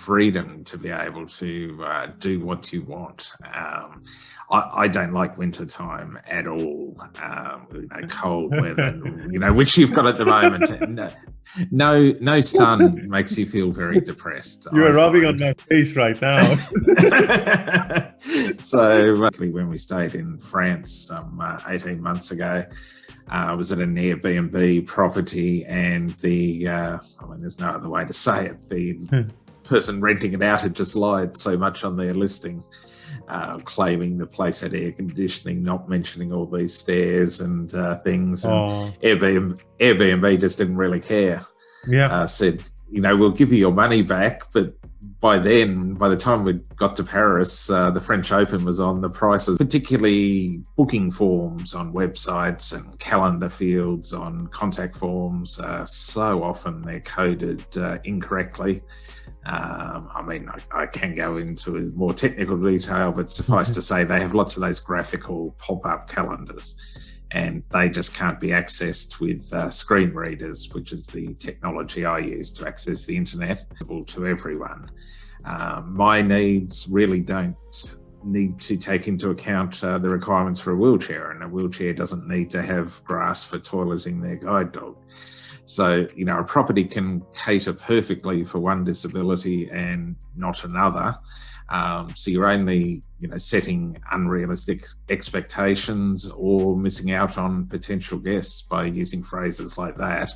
freedom to be able to do what you want. I don't like winter time at all. Cold weather, which you've got at the moment. No sun makes you feel very depressed. You are rubbing on my face right now. So when we stayed in France some 18 months ago, I was at an Airbnb property, and there's no other way to say it. The person renting it out had just lied so much on their listing, claiming the place had air conditioning, not mentioning all these stairs and things. And Airbnb just didn't really care. Yeah. Said, we'll give you your money back, but by the time we got to Paris, the French Open was on. The prices, particularly booking forms on websites and calendar fields on contact forms, so often they're coded incorrectly. I can go into more technical detail, but suffice to say they have lots of those graphical pop-up calendars, and they just can't be accessed with screen readers, which is the technology I use to access the internet, to everyone. My needs really don't need to take into account the requirements for a wheelchair, and a wheelchair doesn't need to have grass for toileting their guide dog. So, a property can cater perfectly for one disability and not another. So you're only, setting unrealistic expectations or missing out on potential guests by using phrases like that.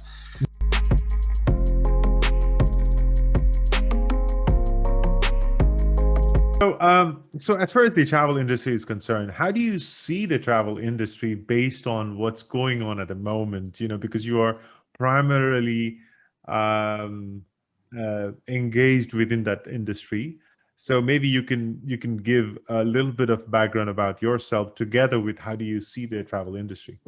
So as far as the travel industry is concerned, how do you see the travel industry based on what's going on at the moment? Because you are primarily engaged within that industry. So maybe you can give a little bit of background about yourself together with how do you see the travel industry?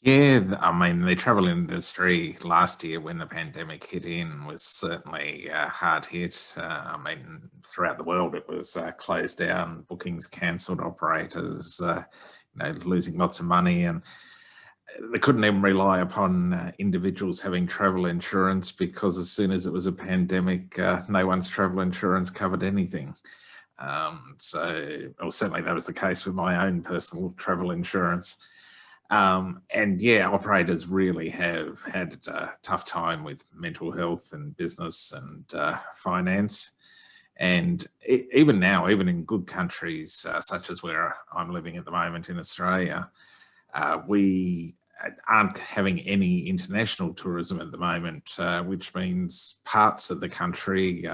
Yeah, the travel industry last year when the pandemic hit in was certainly hard hit. Throughout the world it was closed down, bookings cancelled, operators losing lots of money, and they couldn't even rely upon individuals having travel insurance, because as soon as it was a pandemic, no one's travel insurance covered anything. Certainly that was the case with my own personal travel insurance. Operators really have had a tough time with mental health and business and finance. And even now, even in good countries such as where I'm living at the moment in Australia, we aren't having any international tourism at the moment, which means parts of the country,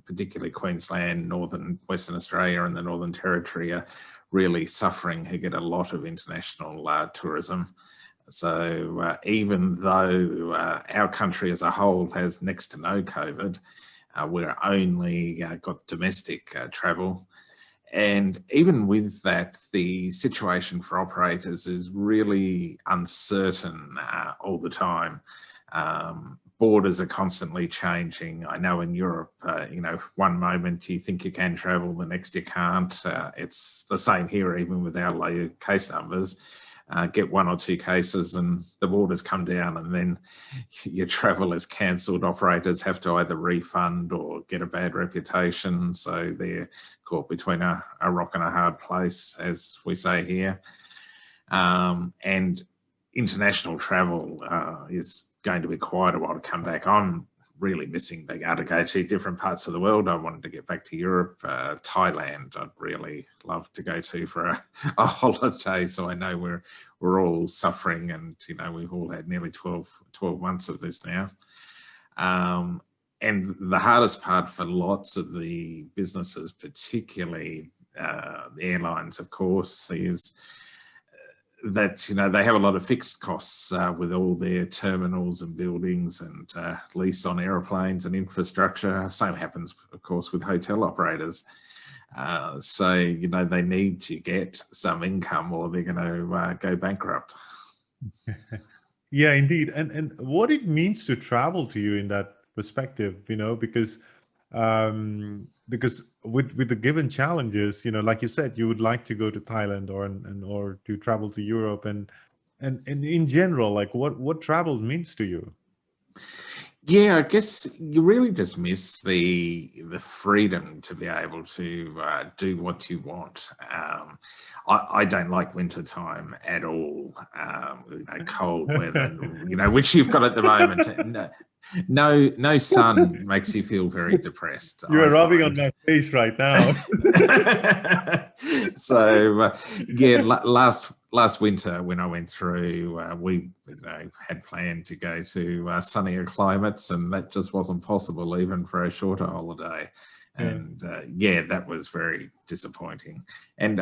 particularly Queensland, Northern Western Australia and the Northern Territory, are really suffering, who get a lot of international tourism. So even though our country as a whole has next to no COVID, we're only got domestic travel. And even with that, the situation for operators is really uncertain all the time. Borders are constantly changing. I know in Europe, one moment you think you can travel, the next you can't. It's the same here, even with our low case numbers. Get one or two cases and the borders come down, and then your travel is cancelled. Operators have to either refund or get a bad reputation. So they're caught between a rock and a hard place, as we say here. And international travel is going to be quite a while to come back. I'm really missing being able to go to different parts of the world. I wanted to get back to Europe. Thailand I'd really love to go to for a holiday. So I know we're all suffering, and we've all had nearly 12 months of this now. And the hardest part for lots of the businesses, particularly the airlines, of course, is that they have a lot of fixed costs with all their terminals and buildings and lease on airplanes and infrastructure. Same happens, of course, with hotel operators. So they need to get some income, or they're going to go bankrupt. Yeah, indeed. And what it means to travel to you in that perspective, because with the given challenges, like you said, you would like to go to Thailand or to travel to Europe, and in general, like what travel means to you. Yeah, I guess you really just miss the freedom to be able to do what you want. I don't like winter time at all. Cold weather, which you've got at the moment. No sun makes you feel very depressed, You I are rubbing on find. my face right now. So yeah, last winter when I went through, we had planned to go to sunnier climates, and that just wasn't possible even for a shorter holiday. Yeah. And yeah, that was very disappointing. And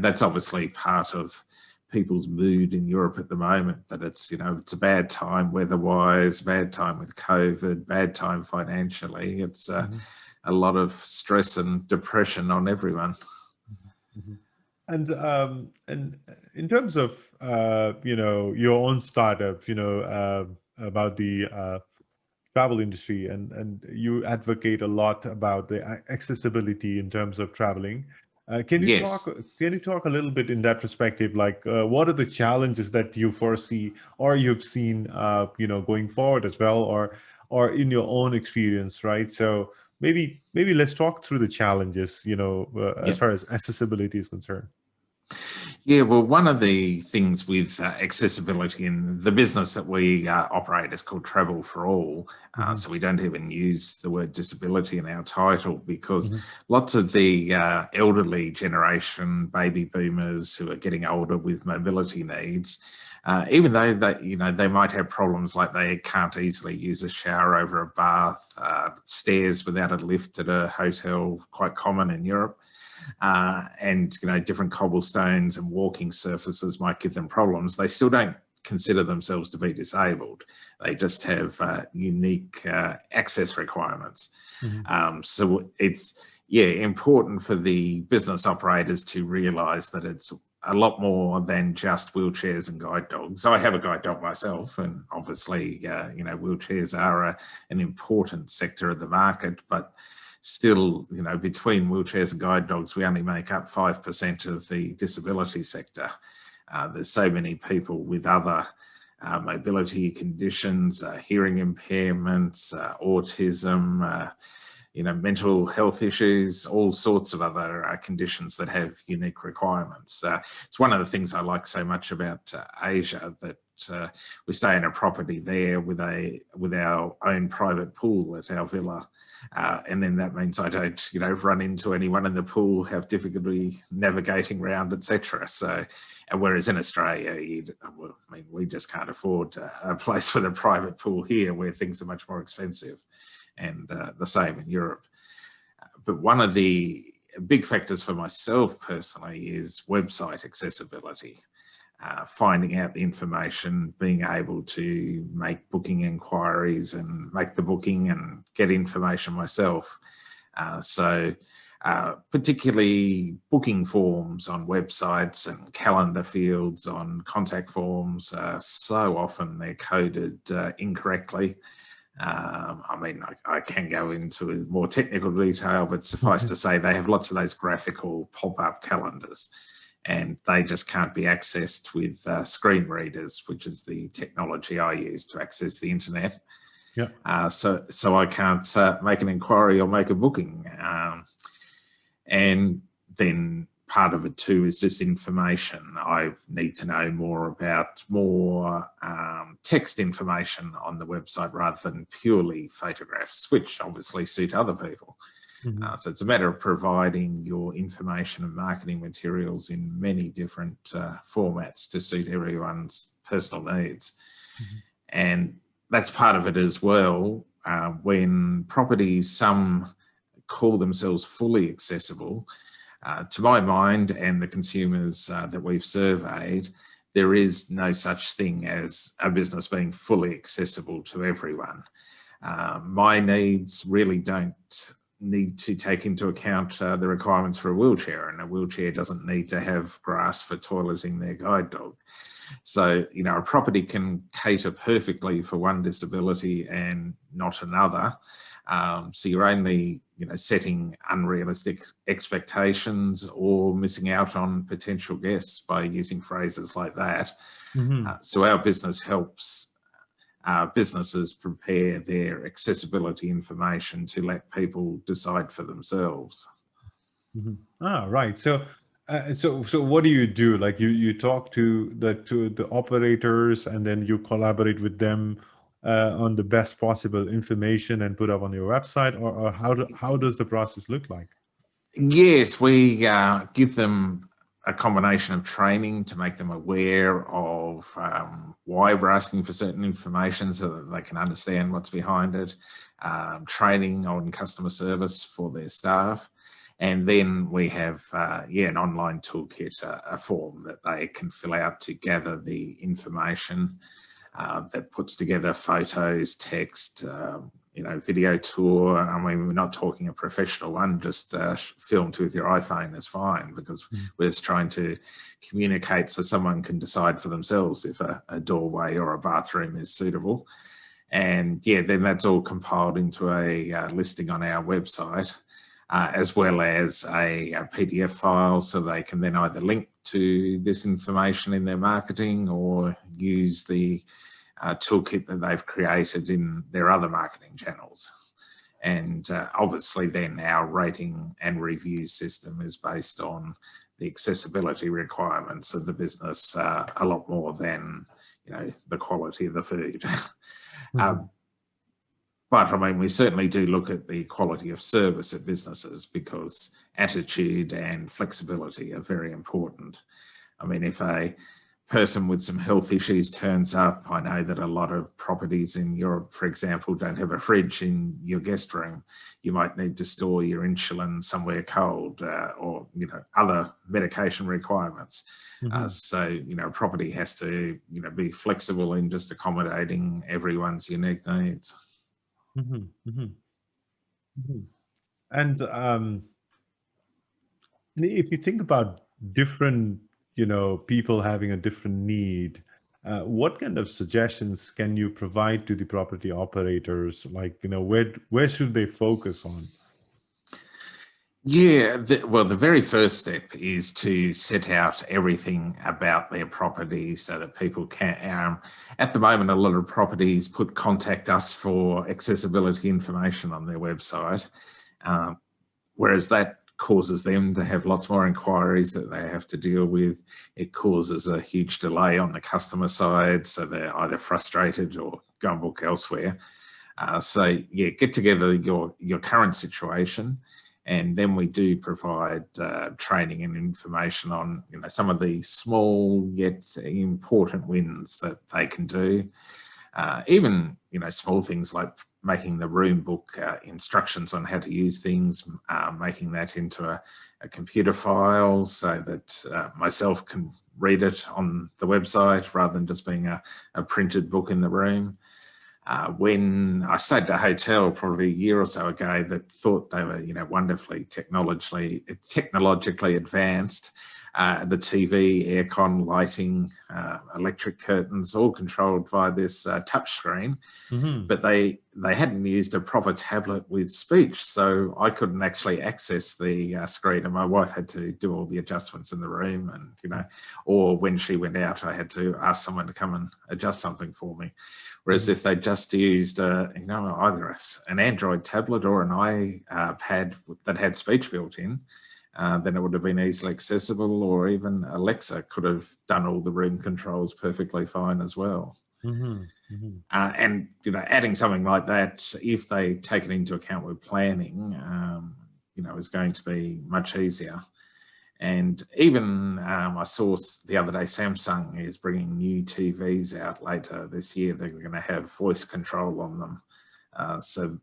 that's obviously part of people's mood in Europe at the moment, that it's it's a bad time weather-wise, bad time with COVID, bad time financially. It's a lot of stress and depression on everyone. Mhm. And in terms of your own startup, about the travel industry, and you advocate a lot about the accessibility in terms of traveling. Can you talk? Yes. Can you talk a little bit in that perspective? Like, what are the challenges that you foresee, or you've seen, going forward as well, or in your own experience, right? So maybe let's talk through the challenges, as Yeah. far as accessibility is concerned. Yeah, well, one of the things with accessibility in the business that we operate is called Travel for All. Hmm. So we don't even use the word disability in our title, because Hmm. lots of the elderly generation, baby boomers who are getting older with mobility needs, even though they might have problems like they can't easily use a shower over a bath, stairs without a lift at a hotel, quite common in Europe. And different cobblestones and walking surfaces might give them problems. They still don't consider themselves to be disabled. They just have unique access requirements. Hmm. So it's important for the business operators to realise that it's a lot more than just wheelchairs and guide dogs. I have a guide dog myself, and obviously, wheelchairs are an important sector of the market, but still, between wheelchairs and guide dogs, we only make up 5% of the disability sector. There's so many people with other mobility conditions, hearing impairments, autism, mental health issues, all sorts of other conditions that have unique requirements. It's one of the things I like so much about Asia, that we stay in a property there with our own private pool at our villa, and then that means I don't run into anyone in the pool, have difficulty navigating around, etc. So, and whereas in Australia, we just can't afford a place with a private pool here, where things are much more expensive, and the same in Europe. But one of the big factors for myself personally is website accessibility. Finding out the information, being able to make booking inquiries and make the booking and get information myself. Particularly booking forms on websites and calendar fields on contact forms, so often they're coded incorrectly. I can go into more technical detail, but suffice to say, they have lots of those graphical pop-up calendars, and they just can't be accessed with screen readers, which is the technology I use to access the internet. Yeah. So I can't make an inquiry or make a booking. And then part of it too is just information. I need to know more text information on the website rather than purely photographs, which obviously suit other people. Mm-hmm. So it's a matter of providing your information and marketing materials in many different formats to suit everyone's personal needs. Mm-hmm. And that's part of it as well. When properties, some call themselves fully accessible, to my mind and the consumers that we've surveyed, there is no such thing as a business being fully accessible to everyone. My needs really don't need to take into account the requirements for a wheelchair, and a wheelchair doesn't need to have grass for toileting their guide dog. So, a property can cater perfectly for one disability and not another. So you're only, setting unrealistic expectations or missing out on potential guests by using phrases like that. Mm-hmm. So our business helps businesses prepare their accessibility information to let people decide for themselves. Right. So what do you do? Like you talk to the operators, and then you collaborate with them on the best possible information and put up on your website, or how does the process look like? Yes, we give them a combination of training to make them aware of why we're asking for certain information so that they can understand what's behind it, training on customer service for their staff. And then we have, an online toolkit, a form that they can fill out to gather the information that puts together photos, text, video tour. I mean, we're not talking a professional one, just filmed with your iPhone is fine, because we're just trying to communicate so someone can decide for themselves if a doorway or a bathroom is suitable. And then that's all compiled into a listing on our website, as well as a PDF file, so they can then either link to this information in their marketing or use the toolkit that they've created in their other marketing channels. And obviously then our rating and review system is based on the accessibility requirements of the business a lot more than the quality of the food. But I mean, we certainly do look at the quality of service at businesses, because attitude and flexibility are very important. I mean, if a person with some health issues turns up, I know that a lot of properties in Europe, for example, don't have a fridge in your guest room. You might need to store your insulin somewhere cold, or other medication requirements. So property has to be flexible in just accommodating everyone's unique needs. And if you think about different people having a different need, what kind of suggestions can you provide to the property operators? Like, where should they focus on? The very first step is to set out everything about their property so that people can, at the moment, a lot of properties put contact us for accessibility information on their website, whereas that causes them to have lots more inquiries that they have to deal with. It causes a huge delay on the customer side, so they're either frustrated or go and book elsewhere. Get together your current situation, and then we do provide training and information on some of the small yet important wins that they can do. Even small things like making the room book instructions on how to use things, making that into a computer file so that myself can read it on the website rather than just being a printed book in the room. When I stayed at a hotel probably a year or so ago that thought they were, wonderfully technologically advanced, the TV, aircon, lighting, electric curtains, all controlled via this touch screen. But they hadn't used a proper tablet with speech, so I couldn't actually access the screen, and my wife had to do all the adjustments in the room, and or when she went out, I had to ask someone to come and adjust something for me. Whereas if they just used either an Android tablet or an iPad that had speech built in, then it would have been easily accessible, or even Alexa could have done all the room controls perfectly fine as well. And adding something like that, if they take it into account with planning, is going to be much easier. And even I saw the other day, Samsung is bringing new TVs out later this year. They're going to have voice control on them. So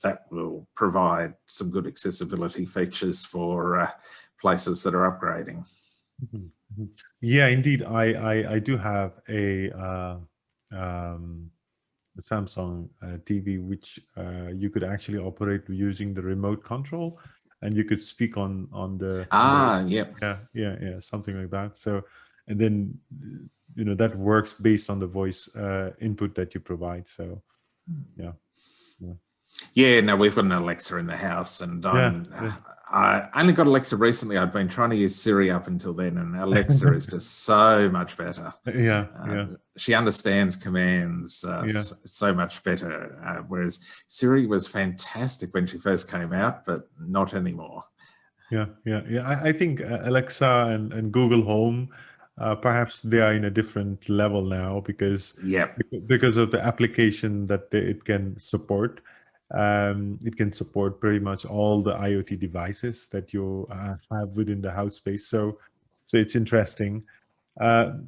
that will provide some good accessibility features for places that are upgrading. Yeah, indeed. I do have a Samsung TV, which you could actually operate using the remote control, and you could speak on the something like that. So, and then that works based on the voice input that you provide. So no, we've got an Alexa in the house, and I only got Alexa recently. I'd been trying to use Siri up until then, and Alexa is just so much better. Yeah. She understands commands so much better, whereas Siri was fantastic when she first came out, but not anymore. Yeah. I think Alexa and Google Home, perhaps they are in a different level now because of the application that it can support. It can support pretty much all the IoT devices that you have within the house space. So it's interesting. Now,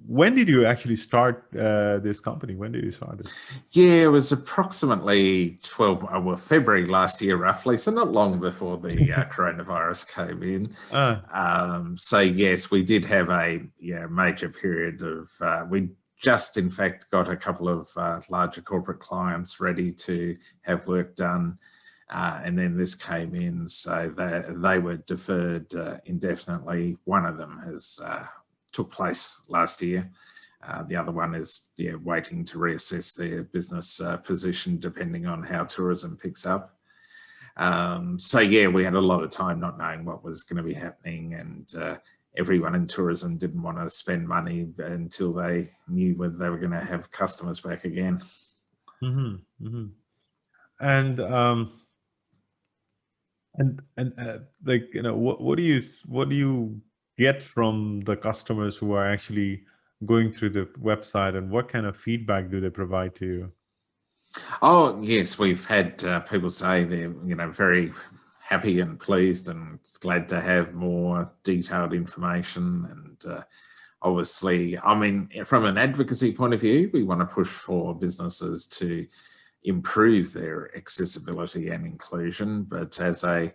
when did you actually start this company? When did you start it? Yeah, it was approximately February last year, roughly. So not long before the coronavirus came in. So yes, we did have a major period of, we just in fact got a couple of larger corporate clients ready to have work done. And then this came in, so they were deferred indefinitely. One of them has took place last year. The other one is waiting to reassess their business position depending on how tourism picks up. So we had a lot of time not knowing what was going to be happening, and everyone in tourism didn't want to spend money until they knew whether they were going to have customers back again. And like, what do you get from the customers who are actually going through the website, and what kind of feedback do they provide to you? Oh yes, we've had people say they're very happy and pleased and glad to have more detailed information. And obviously, I mean, from an advocacy point of view, we want to push for businesses to improve their accessibility and inclusion. But as a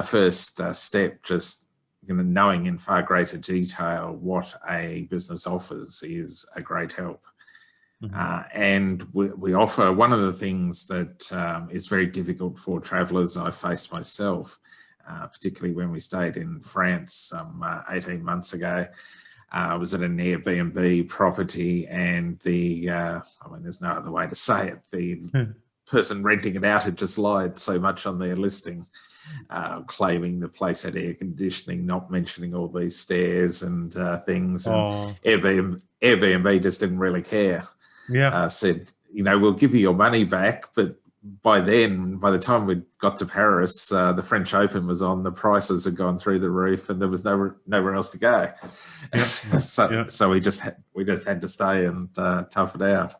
first step, just knowing in far greater detail what a business offers is a great help. And we offer, one of the things that is very difficult for travellers, I faced myself, particularly when we stayed in France some 18 months ago. I was at an AirBnB property, and there's no other way to say it, the person renting it out had just lied so much on their listing, claiming the place had air conditioning, not mentioning all these stairs and things. And Airbnb just didn't really care. Said, we'll give you your money back, but by the time we got to Paris, the French Open was on, the prices had gone through the roof, and there was nowhere else to go. So we just had to stay and tough it out.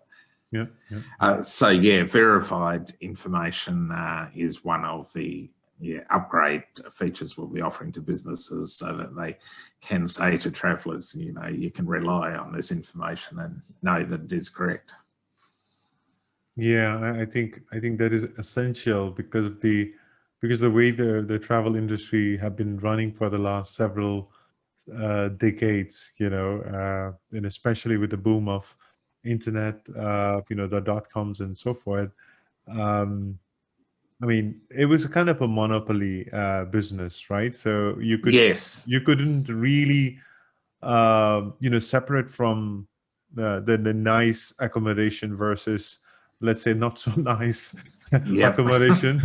Verified information is one of the upgrade features we'll be offering to businesses, so that they can say to travellers, you can rely on this information and know that it is correct. I think that is essential because the way the travel industry have been running for the last several decades, and especially with the boom of internet, the .coms and so forth. I mean, it was a kind of a monopoly business, right? So you couldn't really separate from the nice accommodation versus, let's say, not so nice accommodation.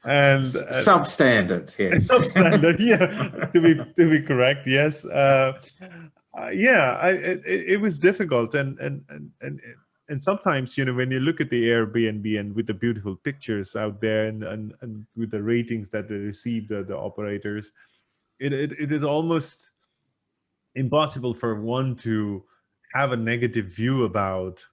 And substandard, yes. Substandard, to be correct, yes. It was difficult, and sometimes, when you look at the Airbnb and with the beautiful pictures out there and with the ratings that they receive, the operators, it is almost impossible for one to have a negative view about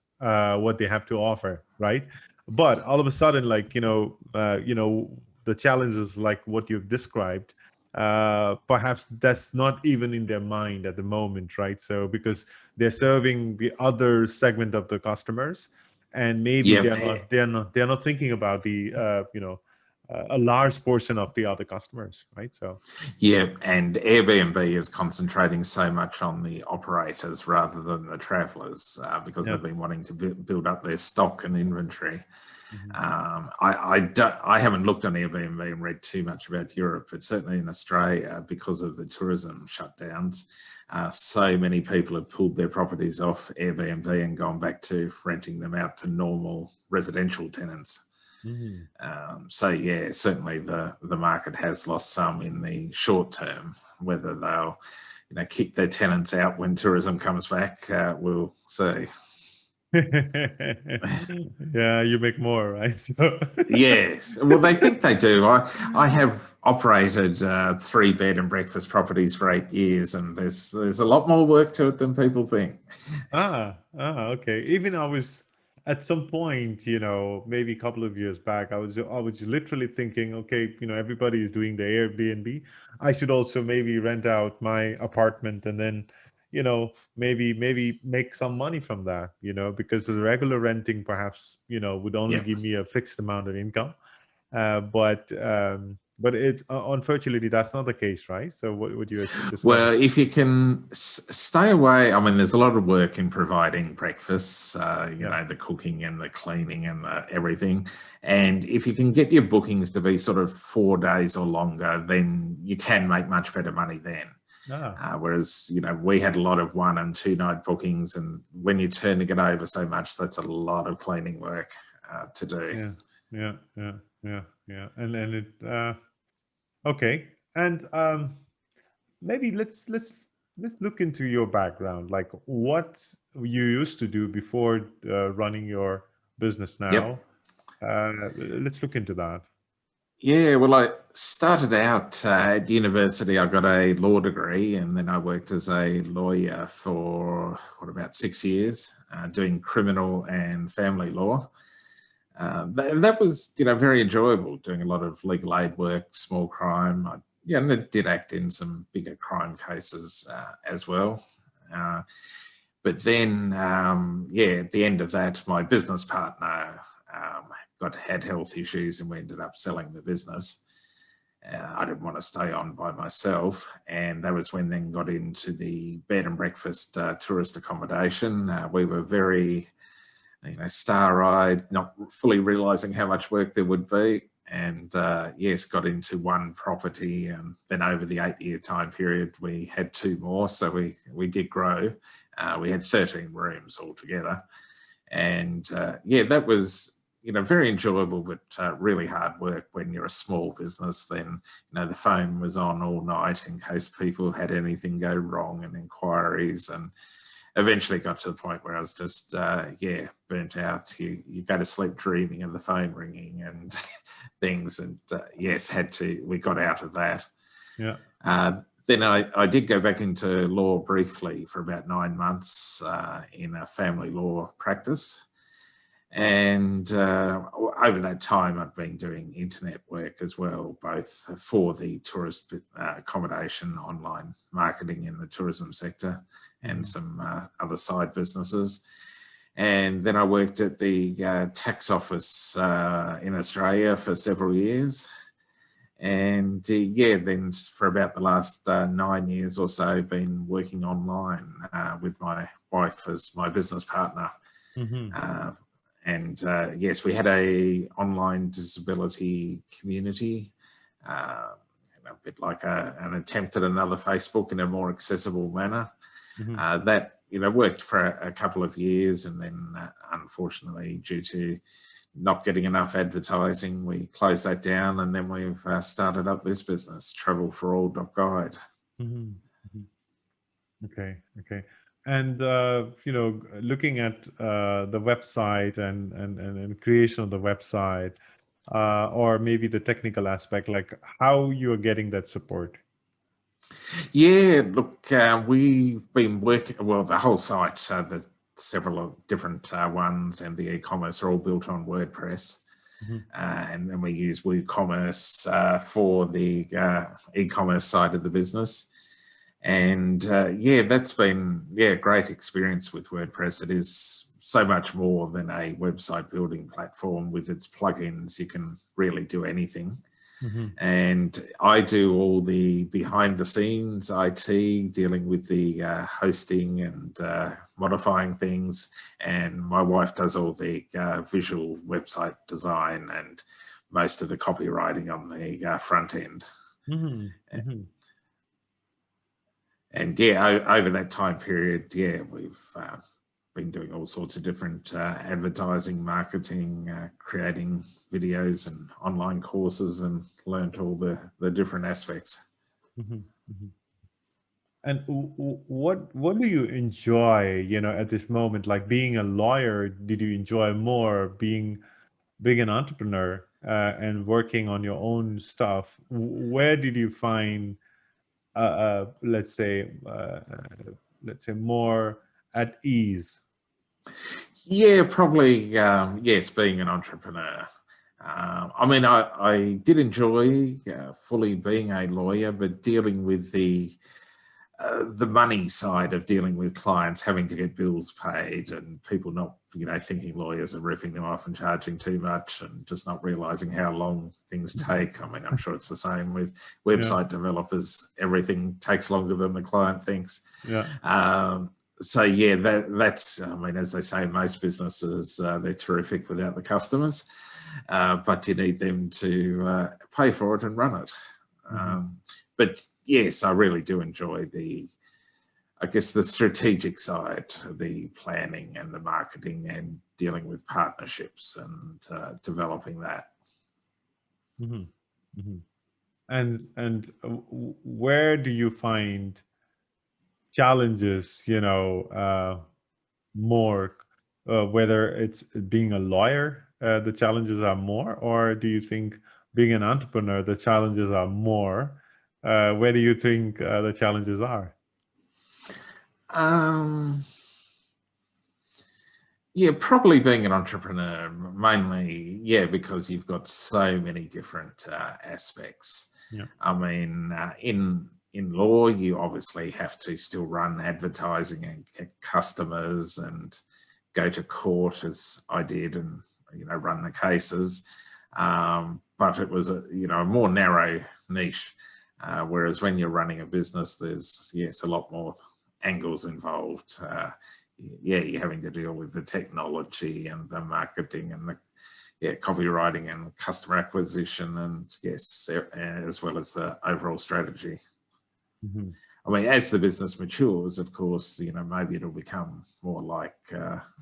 what they have to offer, right? But all of a sudden, like, the challenges like what you've described, perhaps that's not even in their mind at the moment, right? So because they're serving the other segment of the customers, and maybe they're not thinking about the a large portion of the other customers, right? So yeah, and Airbnb is concentrating so much on the operators rather than the travelers because yeah. they've been wanting to build up their stock and inventory. Mhm. I haven't looked on Airbnb and read too much about Europe, but certainly in Australia, because of the tourism shutdowns, so many people have pulled their properties off Airbnb and gone back to renting them out to normal residential tenants. Mhm. So yeah, certainly the market has lost some in the short term. Whether they'll, kick their tenants out when tourism comes back, we'll see. Yeah, you make more, right? So Yes, well, they think they do. I have operated 3-bed and breakfast properties for 8 years, and there's a lot more work to it than people think. Okay. Even I was at some point, maybe a couple of years back, I was literally thinking, okay, everybody is doing the Airbnb. I should also maybe rent out my apartment and then, maybe make some money from that, because the regular renting perhaps, would only Yeah. give me a fixed amount of income. But it's unfortunately that's not the case, right? So what would you discover? Well, if you can stay away, I mean, there's a lot of work in providing breakfast, Yeah. the cooking and the cleaning and everything. And if you can get your bookings to be sort of 4 days or longer, then you can make much better money then. Whereas, we had a lot of 1 and 2 night bookings. And when you're turning it over so much, that's a lot of cleaning work to do. Yeah. And it okay. And maybe let's look into your background, like what you used to do before running your business Yep. now. Let's look into that. Yeah, well, I started out at university. I got a law degree, and then I worked as a lawyer for about 6 years, doing criminal and family law. That was, very enjoyable. Doing a lot of legal aid work, small crime. And I did act in some bigger crime cases as well. But then, at the end of that, my business partner had health issues, and we ended up selling the business. I didn't want to stay on by myself, and that was when then got into the bed and breakfast tourist accommodation. We were very, star-eyed, not fully realising how much work there would be, and got into one property, and then over the 8-year time period, we had 2 more, so we did grow. We had 13 rooms altogether, and that was very enjoyable, but really hard work when you're a small business. Then, the phone was on all night in case people had anything go wrong and inquiries. And eventually got to the point where I was just, burnt out. You go to sleep dreaming of the phone ringing and things. And we got out of that. Yeah. Then I did go back into law briefly for about 9 months in a family law practice. And over that time, I've been doing internet work as well, both for the tourist accommodation, online marketing in the tourism sector, and some other side businesses. And then I worked at the tax office in Australia for several years. And then for about the last 9 years or so, been working online with my wife as my business partner. Mm-hmm. And yes, we had a online disability community, a bit like an attempt at another Facebook in a more accessible manner. Mm-hmm. That worked for a couple of years, and then unfortunately, due to not getting enough advertising, we closed that down, and then we've started up this business, travelforall.guide. Mm-hmm. Mm-hmm. Okay. And looking at the website and creation of the website, or maybe the technical aspect, like how you are getting that support. Yeah, look, we've been working, well, the whole site, there's several different ones, and the e-commerce are all built on WordPress. Mm-hmm. And then we use WooCommerce for the e-commerce side of the business. And that's been, great experience with WordPress. It is so much more than a website building platform. With its plugins, you can really do anything. And I do all the behind the scenes IT, dealing with the hosting and modifying things. And my wife does all the visual website design and most of the copywriting on the front end. And yeah, over that time period, yeah, we've been doing all sorts of different advertising, marketing, creating videos and online courses, and learned all the different aspects. And what do you enjoy, at this moment? Like being a lawyer, did you enjoy more being an entrepreneur and working on your own stuff? Where did you find, let's say more at ease? Yeah, probably, yes, being an entrepreneur. I mean, I did enjoy fully being a lawyer, but dealing with the money side of dealing with clients, having to get bills paid, and people not, thinking lawyers are ripping them off and charging too much, and just not realizing how long things take. I mean, I'm sure it's the same with website developers. Everything takes longer than the client thinks. So yeah, that's, I mean, as they say, most businesses, they're terrific without the customers, but you need them to pay for it and run it. But yes, I really do enjoy the strategic side, the planning and the marketing and dealing with partnerships and developing that. And where do you find challenges, more, whether it's being a lawyer, the challenges are more, or do you think being an entrepreneur, the challenges are more? Where do you think the challenges are? Yeah, probably being an entrepreneur, mainly, yeah, because you've got so many different aspects. I mean, in law, you obviously have to still run advertising and get customers and go to court, as I did, and run the cases. But it was a more narrow niche. Whereas when you're running a business, there's a lot more angles involved. You're having to deal with the technology and the marketing and the copywriting and customer acquisition, and as well as the overall strategy. I mean, as the business matures, of course, maybe it'll become more like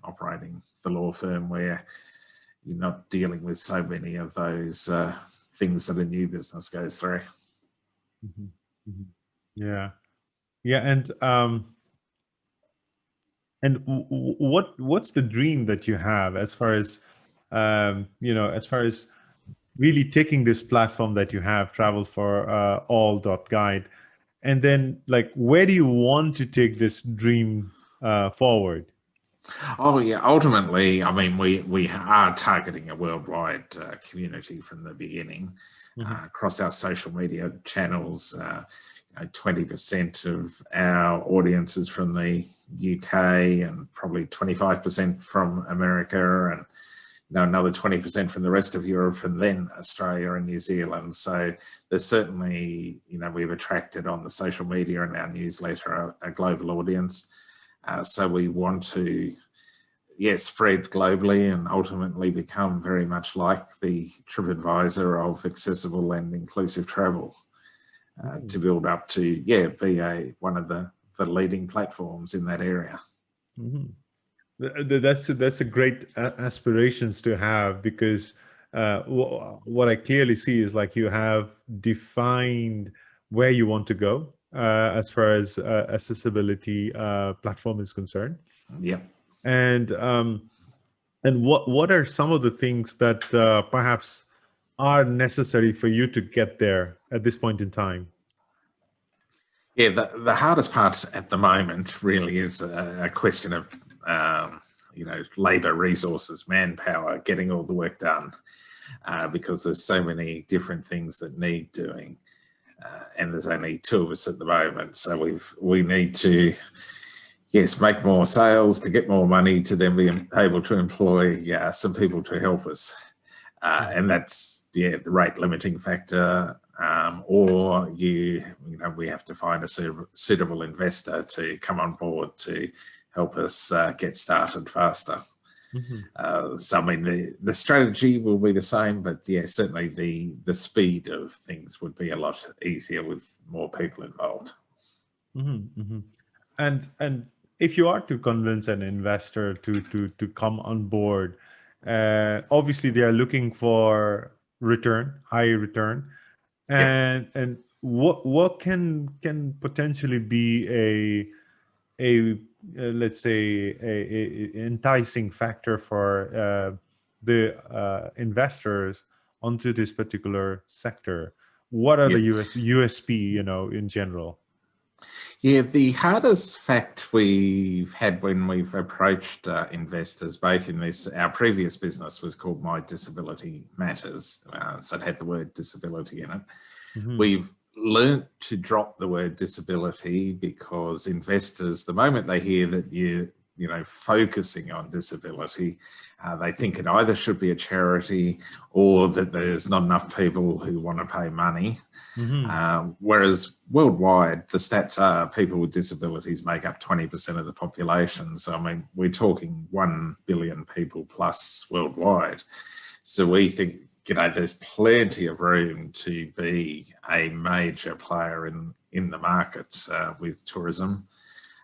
operating the law firm, where you're not dealing with so many of those things that a new business goes through. And what's the dream that you have as far as really taking this platform that you have, Travel for All.guide, and then where do you want to take this dream forward? Oh yeah, ultimately, I mean, we are targeting a worldwide community from the beginning. Across our social media channels. 20% of our audience is from the UK, and probably 25% from America, and another 20% from the rest of Europe, and then Australia and New Zealand. So there's certainly, we've attracted on the social media and our newsletter a global audience. So we want to, spread globally and ultimately become very much like the TripAdvisor of accessible and inclusive travel. To build up to be one of the leading platforms in that area. That's a great aspirations to have, because what I clearly see is you have defined where you want to go as far as accessibility platform is concerned. And what are some of the things that perhaps are necessary for you to get there at this point in time? The hardest part at the moment really is a question of labor resources, manpower, getting all the work done, because there's so many different things that need doing, and there's only two of us at the moment. So we need to yes, make more sales to get more money to then be able to employ some people to help us. And that's the rate limiting factor, or we have to find a suitable investor to come on board to help us get started faster. So I mean, the strategy will be the same, but certainly the speed of things would be a lot easier with more people involved. And if you are to convince an investor to come on board, obviously they are looking for high return, and what can potentially be a let's say a enticing factor for the investors onto this particular sector? What are the USP, in general? Yeah, the hardest fact we've had when we've approached investors, both in our previous business was called My Disability Matters, so it had the word disability in it. We've learnt to drop the word disability because investors, the moment they hear that you're focusing on disability, they think it either should be a charity or that there's not enough people who want to pay money. Whereas worldwide, the stats are people with disabilities make up 20% of the population. So, I mean, we're talking 1 billion people plus worldwide. So we think, there's plenty of room to be a major player in the market with tourism.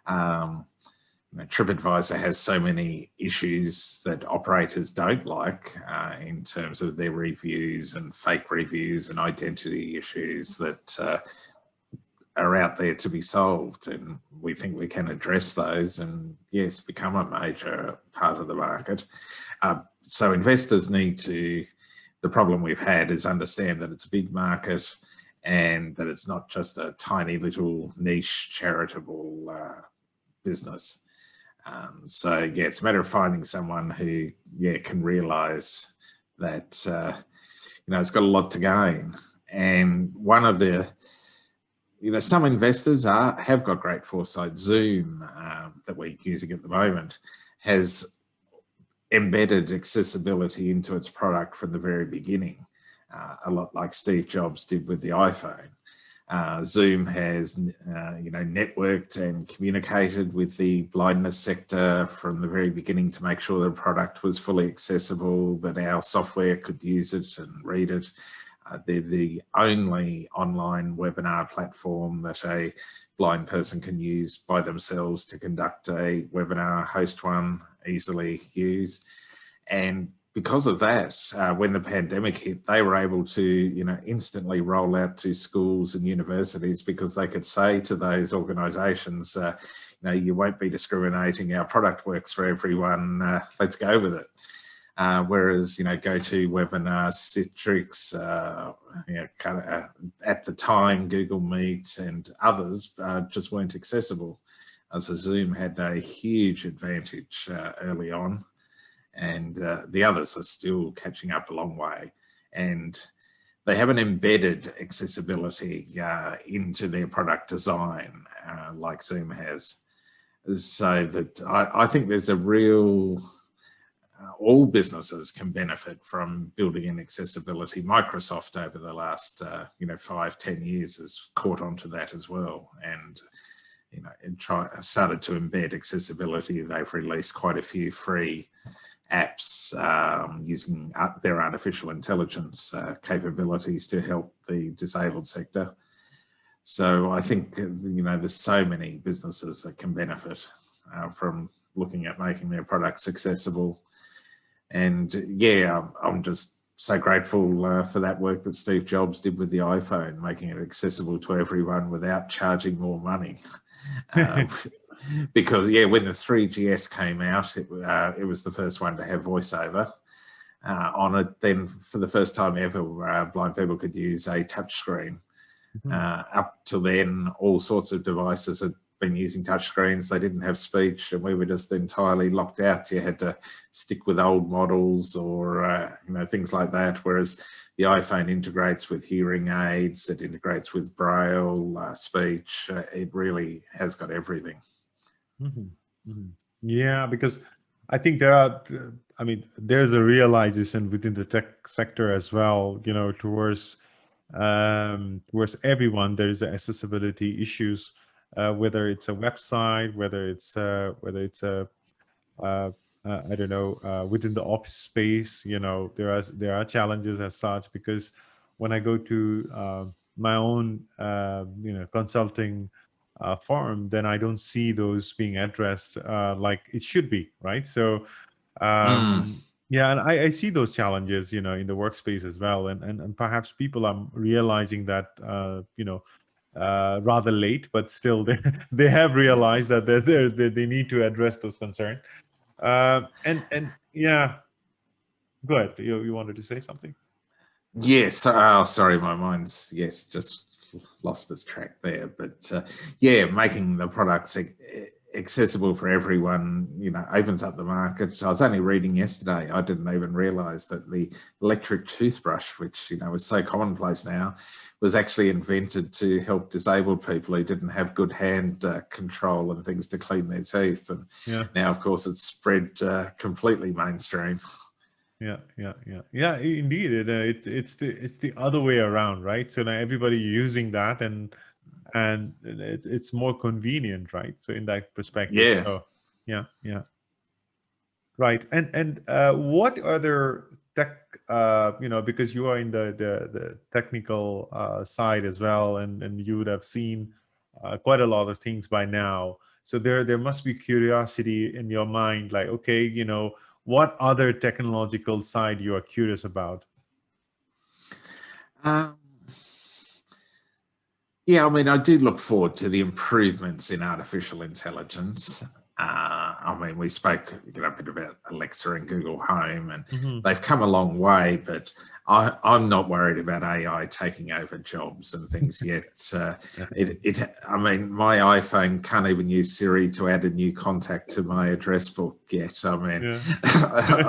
TripAdvisor has so many issues that operators don't like in terms of their reviews and fake reviews and identity issues that are out there to be solved. And we think we can address those and, yes, become a major part of the market. So investors need to, the problem we've had is understand that it's a big market and that it's not just a tiny little niche charitable business. So it's a matter of finding someone who can realise that it's got a lot to gain. And one of the some investors have got great foresight. Zoom that we're using at the moment has embedded accessibility into its product from the very beginning, a lot like Steve Jobs did with the iPhone. Zoom has, networked and communicated with the blindness sector from the very beginning to make sure the product was fully accessible, that our software could use it and read it. They're the only online webinar platform that a blind person can use by themselves to conduct a webinar, host one, easily use. And because of that, when the pandemic hit, they were able to, instantly roll out to schools and universities because they could say to those organisations, you won't be discriminating. Our product works for everyone. Let's go with it. Whereas, GoToWebinar, Citrix, at the time, Google Meet and others just weren't accessible. So Zoom had a huge advantage early on. And the others are still catching up a long way. And they haven't embedded accessibility into their product design like Zoom has. So that I think there's a real, all businesses can benefit from building in accessibility. Microsoft over the last 5-10 years has caught on to that as well. And started to embed accessibility. They've released quite a few free apps using their artificial intelligence capabilities to help the disabled sector. So I think, there's so many businesses that can benefit from looking at making their products accessible. And I'm just so grateful for that work that Steve Jobs did with the iPhone, making it accessible to everyone without charging more money. Because when the 3GS came out, it was the first one to have voiceover on it. Then for the first time ever, blind people could use a touchscreen. Up till then, all sorts of devices had been using touchscreens. They didn't have speech, and we were just entirely locked out. You had to stick with old models or things like that. Whereas the iPhone integrates with hearing aids, it integrates with Braille, speech. It really has got everything. Mhm. Yeah, because I think there are, I mean, there's a realization within the tech sector as well, towards everyone. There is accessibility issues, whether it's a website, whether it's a I don't know, within the office space, there are challenges as such, because when I go to my own, consulting firm, then I don't see those being addressed like it should be, right? So, Mm. yeah, and I see those challenges, in the workspace as well, and perhaps people are realizing that, rather late, but still they have realized that they need to address those concerns. And yeah, go ahead. You wanted to say something? Yes. Oh, sorry, my mind's just lost its track there. But yeah, making the products accessible for everyone, opens up the market. I was only reading yesterday. I didn't even realise that the electric toothbrush, which was so commonplace now, was actually invented to help disabled people who didn't have good hand control and things to clean their teeth. And now, of course, it's spread completely mainstream. Yeah. Indeed, it's the other way around, right? So now everybody using that, and it's more convenient, right? So in that perspective, Yeah. so yeah, right. And what other tech, because you are in the technical side as well, and you would have seen quite a lot of things by now. So there must be curiosity in your mind, like, okay, what other technological side you are curious about? Um, Yeah, I mean, I do look forward to the improvements in artificial intelligence. I mean, we spoke a bit about Alexa and Google Home, and Mm-hmm. they've come a long way, but I'm not worried about AI taking over jobs and things yet. I mean, my iPhone can't even use Siri to add a new contact to my address book yet. I mean, Yeah.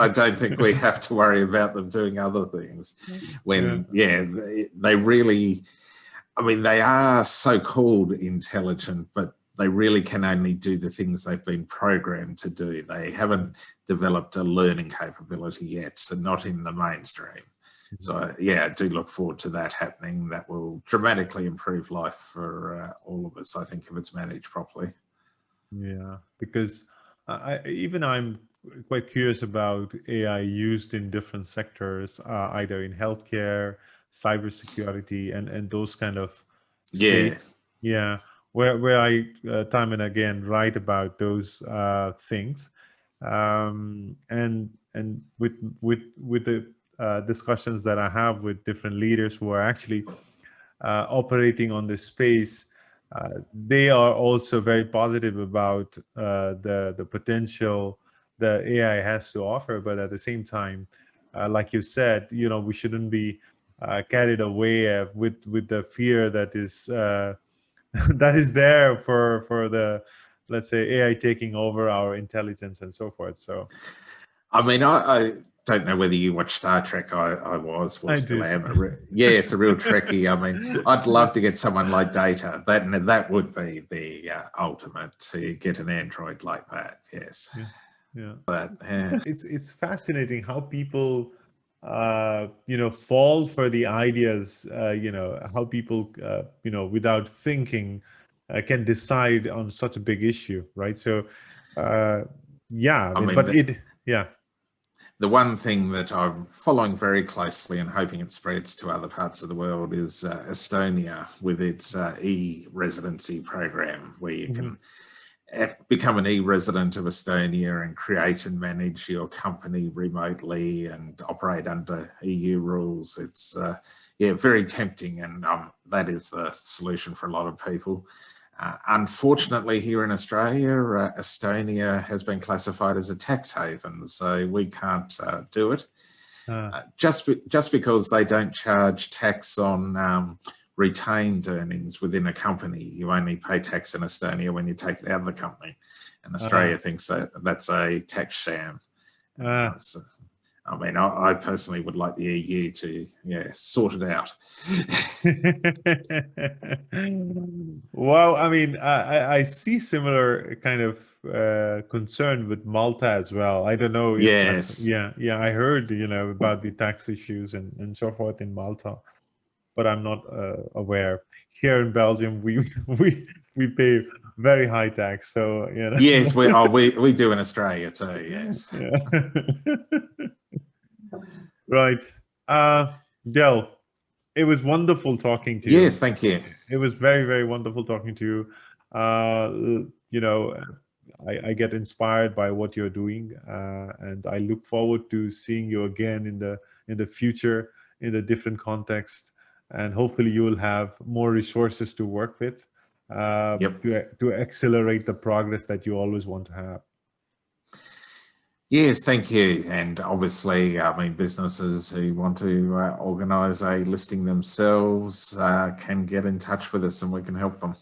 I don't think we have to worry about them doing other things. When, they really... I mean, they are so-called intelligent, but they really can only do the things they've been programmed to do. They haven't developed a learning capability yet, so not in the mainstream. So, yeah, I do look forward to that happening. That will dramatically improve life for all of us, I think, if it's managed properly. Yeah, because I'm quite curious about AI used in different sectors, either in healthcare, cybersecurity, and those kind of space. Yeah. Yeah, where I time and again write about those things, and with the discussions that I have with different leaders who are actually operating on this space, they are also very positive about the potential the AI has to offer. But at the same time, like you said, we shouldn't be carried away with the fear that is that is there for the, let's say, AI taking over our intelligence and so forth. So I mean, I don't know whether you watch Star Trek. Well, I still do. am. It's a real Trekkie. I mean, I'd love to get someone like Data. That would be the ultimate, to get an android like that. Yes. Yeah. But It's fascinating how people fall for the ideas, how people without thinking can decide on such a big issue, right? So yeah, I I mean, mean, but it yeah. the one thing that I'm following very closely and hoping it spreads to other parts of the world is Estonia, with its e-residency program, where you can become an e-resident of Estonia and create and manage your company remotely and operate under EU rules. It's very tempting, and that is the solution for a lot of people. Unfortunately, here in Australia, Estonia has been classified as a tax haven, so we can't do it. Just because they don't charge tax on retained earnings within a company. You only pay tax in Estonia when you take it out of the company, and Australia thinks that that's a tax sham. So I mean, I personally would like the EU to, sort it out. Well, I mean, I see similar kind of concern with Malta as well. I don't know if that's, Yes. I heard, about the tax issues and so forth in Malta, but I'm not aware. Here in Belgium, we pay very high tax, so Yes, we do in Australia too. Yes. Yeah. Right. Del, it was wonderful talking to you. Yes, thank you. It was very, very wonderful talking to you. I get inspired by what you're doing, and I look forward to seeing you again in the future in a different context, and hopefully you will have more resources to work with to accelerate the progress that you always want to have. Yes, thank you. And obviously, I mean, businesses who want to organise a listing themselves can get in touch with us and we can help them.